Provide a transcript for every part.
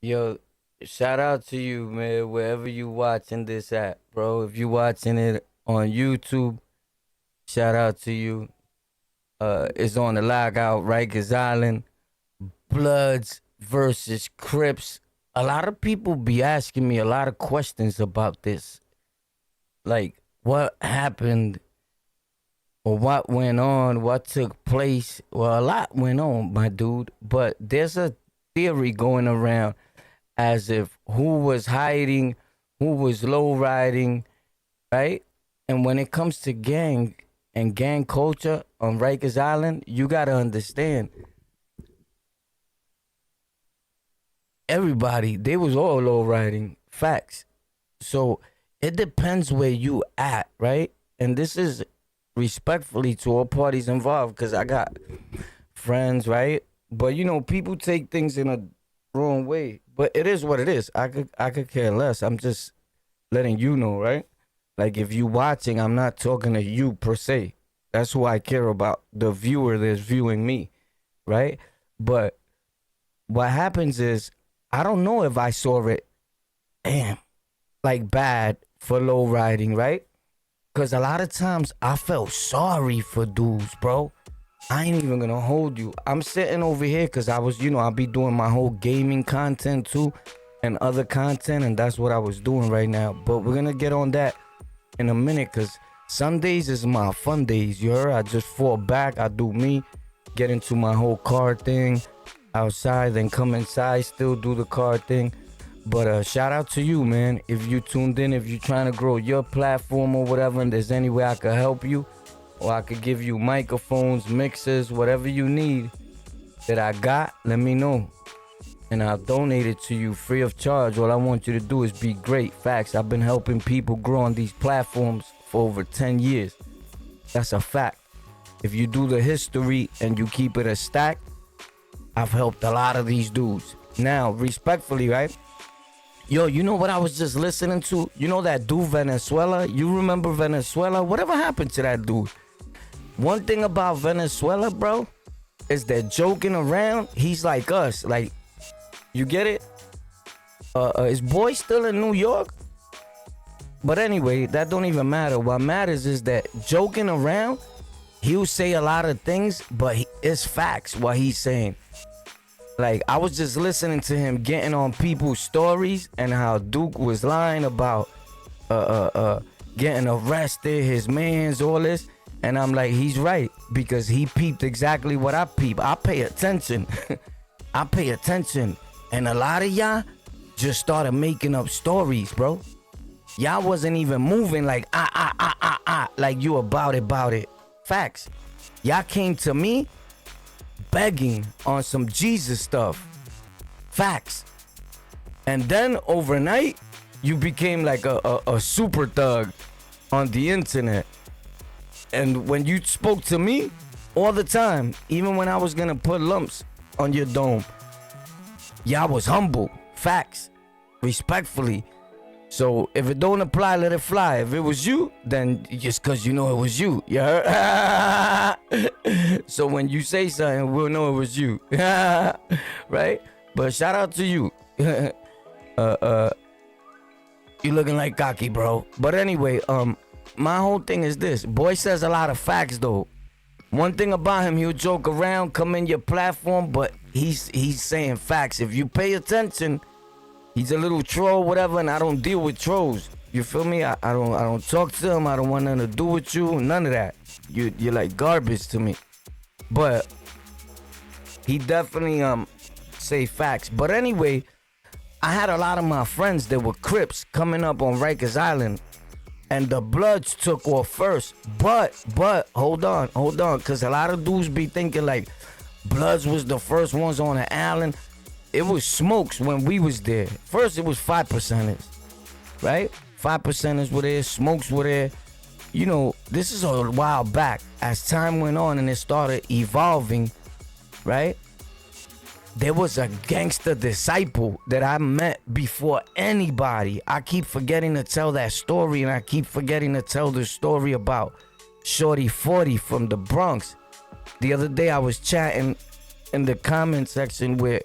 Yo, shout out to you, man, wherever you watching this at, bro. If you watching it on YouTube, shout out to you. It's on the lockout, Rikers Island. Bloods versus Crips. A lot of people be asking me a lot of questions about this. Like, what happened or what went on, what took place. Well, a lot went on, my dude. But there's a theory going around as if who was hiding, who was low riding, right? And when it comes to gang and gang culture on Rikers Island, you gotta understand everybody, they was all low riding. Facts. So it depends where you at, right? And this is respectfully to all parties involved, because I got friends, right? But people take things in a wrong way. But it is what it is. I could care less. I'm just letting you know, right? Like, if you watching, I'm not talking to you per se. That's who I care about. The viewer that's viewing me, right? But what happens is, I don't know if I saw it, damn, like bad for low riding, right? Because a lot of times I felt sorry for dudes, bro. I ain't even gonna hold you. I'm sitting over here because I was, I'll be doing my whole gaming content too and other content, and that's what I was doing right now. But we're gonna get on that in a minute, because Sundays is my fun days, you heard? I just fall back, I do me, get into my whole car thing outside, then come inside, still do the car thing. But shout out to you, man. If you tuned in, if you're trying to grow your platform or whatever, and there's any way I could help you, or I could give you microphones, mixers, whatever you need that I got, let me know. And I'll donate it to you free of charge. All I want you to do is be great. Facts. I've been helping people grow on these platforms for over 10 years. That's a fact. If you do the history and you keep it a stack, I've helped a lot of these dudes. Now, respectfully, right? Yo, you know what I was just listening to? You know that dude Venezuela? You remember Venezuela? Whatever happened to that dude? One thing about Venezuela, bro, is that joking around, he's like us. Like, you get it? Is boy still in New York? But anyway, that don't even matter. What matters is that joking around, he'll say a lot of things, but it's facts what he's saying. Like, I was just listening to him getting on people's stories and how Duke was lying about getting arrested, his mans, all this. And I'm like, he's right, because he peeped exactly what I peep. I pay attention. I pay attention. And a lot of y'all just started making up stories, bro. Y'all wasn't even moving like, like you about it. Facts. Y'all came to me begging on some Jesus stuff. Facts. And then overnight, you became like a super thug on the internet. And when you spoke to me all the time, even when I was gonna put lumps on your dome, y'all was humble. Facts. Respectfully. So if it don't apply, let it fly. If it was you, then just cause you know it was you. You heard? So when you say something, we'll know it was you. Right? But shout out to you. You looking like cocky, bro. But anyway, my whole thing is this. Boy says a lot of facts though. One thing about him, he'll joke around, come in your platform, but he's saying facts. If you pay attention, he's a little troll, whatever, and I don't deal with trolls. You feel me? I don't talk to him. I don't want nothing to do with you. None of that. You're like garbage to me. But he definitely say facts. But anyway, I had a lot of my friends that were Crips coming up on Rikers Island, and the Bloods took off first. But hold on, because a lot of dudes be thinking like Bloods was the first ones on the island. It was Smokes when we was there. First, it was 5%ers, right? 5%ers were there, Smokes were there. You know, this is a while back. As time went on and it started evolving, right? There was a gangster disciple that I met before anybody. I keep forgetting to tell that story, and I keep forgetting to tell the story about Shorty 40 from the Bronx. The other day I was chatting in the comment section with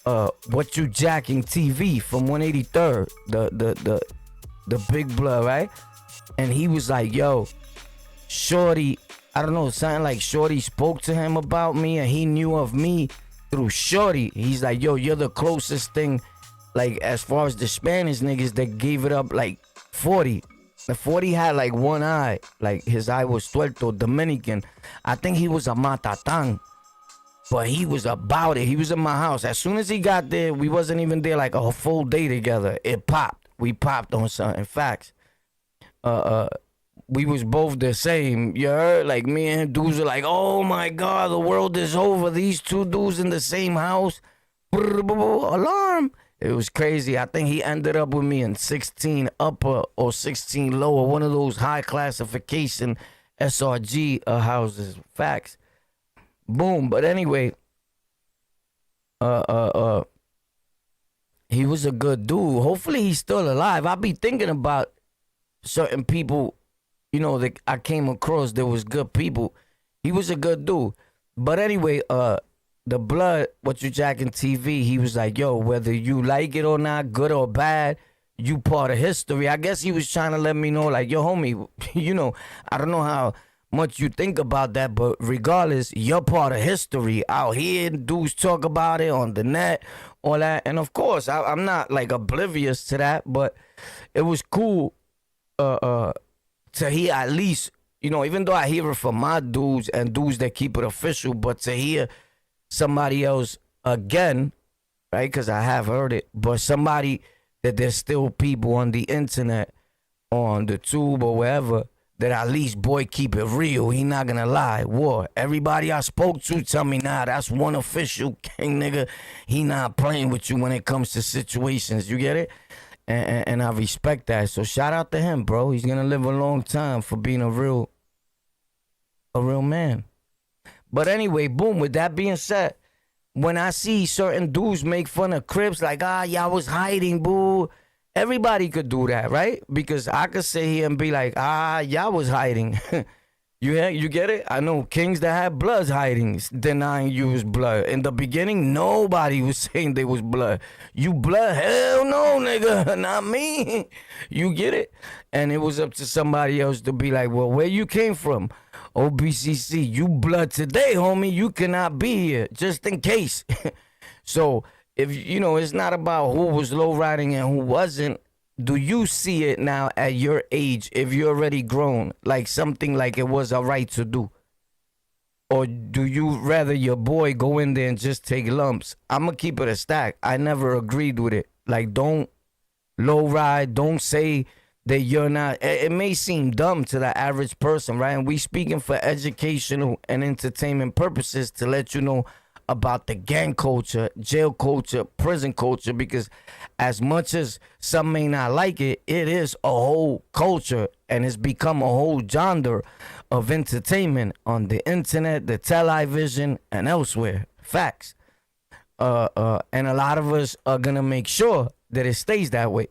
What You Jacking TV from 183rd, the big blood, right? And he was like, yo, Shorty, I don't know, something like Shorty spoke to him about me, and he knew of me through Shorty. He's like, yo, you're the closest thing, like, as far as the Spanish niggas that gave it up, like 40. The 40 had like one eye, like his eye was tuerto, Dominican. I think he was a Matatán, but he was about it. He was in my house. As soon as he got there, we wasn't even there like a full day together. It popped. We popped on something. Facts. We was both the same. You heard? Like, me and him dudes were like, oh my God, the world is over. These two dudes in the same house. Alarm. It was crazy. I think he ended up with me in 16 upper or 16 lower, one of those high classification SRG houses. Facts. Boom. But anyway, he was a good dude. Hopefully he's still alive. I be thinking about certain people, you know, that I came across that was good people. He was a good dude. But anyway, the blood, What You Jacking TV, he was like, yo, whether you like it or not, good or bad, you part of history. I guess he was trying to let me know, like, yo, homie, you know, I don't know how much you think about that, but regardless, you're part of history. Out here, dudes talk about it on the net, all that. And of course, I'm not like oblivious to that, but it was cool to hear at least, you know, even though I hear it from my dudes and dudes that keep it official, but to hear somebody else again, right? Because I have heard it, but somebody that there's still people on the internet, on the tube or wherever, that at least, boy, keep it real. He not gonna lie. War. Everybody I spoke to tell me, nah, that's one official king nigga. He not playing with you when it comes to situations. You get it? And I respect that. So shout out to him, bro. He's gonna live a long time for being a real man. But anyway, boom, with that being said, when I see certain dudes make fun of Crips, like, y'all was hiding, boo. Everybody could do that, right? Because I could sit here and be like, y'all was hiding. You get it? I know kings that have bloods hiding, denying you was blood. In the beginning, nobody was saying they was blood. You blood? Hell no, nigga. Not me. You get it? And it was up to somebody else to be like, well, where you came from? OBCC, you blood today, homie. You cannot be here, just in case. So, if you know, it's not about who was low riding and who wasn't. Do you see it now at your age, if you're already grown, like something like it was a right to do? Or do you rather your boy go in there and just take lumps? I'm going to keep it a stack. I never agreed with it. Like, don't low ride. Don't say that you're not. It may seem dumb to the average person, right? And we speaking for educational and entertainment purposes to let you know about the gang culture, jail culture, prison culture, because as much as some may not like it, it is a whole culture, and it's become a whole genre of entertainment on the internet, the television, and elsewhere. Facts. And a lot of us are gonna make sure that it stays that way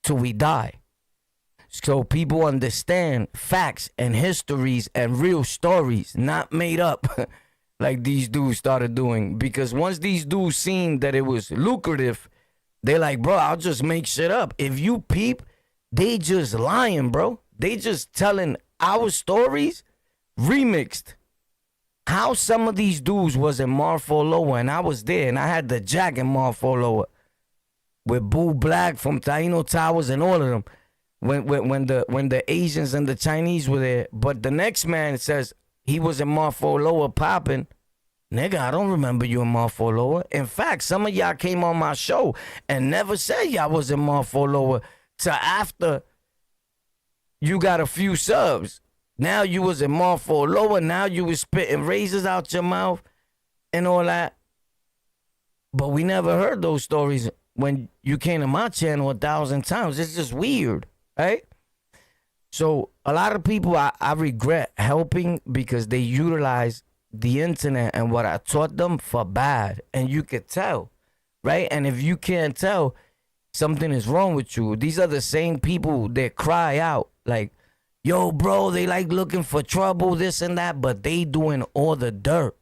till we die. So people understand facts and histories and real stories, not made up. Like these dudes started doing. Because once these dudes seen that it was lucrative, they're like, bro, I'll just make shit up. If you peep, they just lying, bro. They just telling our stories remixed. How some of these dudes was in Marfoloa, and I was there, and I had the jack in Marfoloa with Boo Black from Taino Towers and all of them. When the Asians and the Chinese were there. But the next man says, he was in Marfoloa popping. Nigga, I don't remember you in Marfoloa. In fact, some of y'all came on my show and never said y'all was in Marfoloa till after you got a few subs. Now you was in Marfoloa. Now you was spitting razors out your mouth and all that. But we never heard those stories when you came to my channel 1,000 times. It's just weird, right? So a lot of people I regret helping because they utilize the internet and what I taught them for bad. And you could tell, right? And if you can't tell, something is wrong with you. These are the same people that cry out like, yo, bro, they like looking for trouble, this and that, but they doing all the dirt.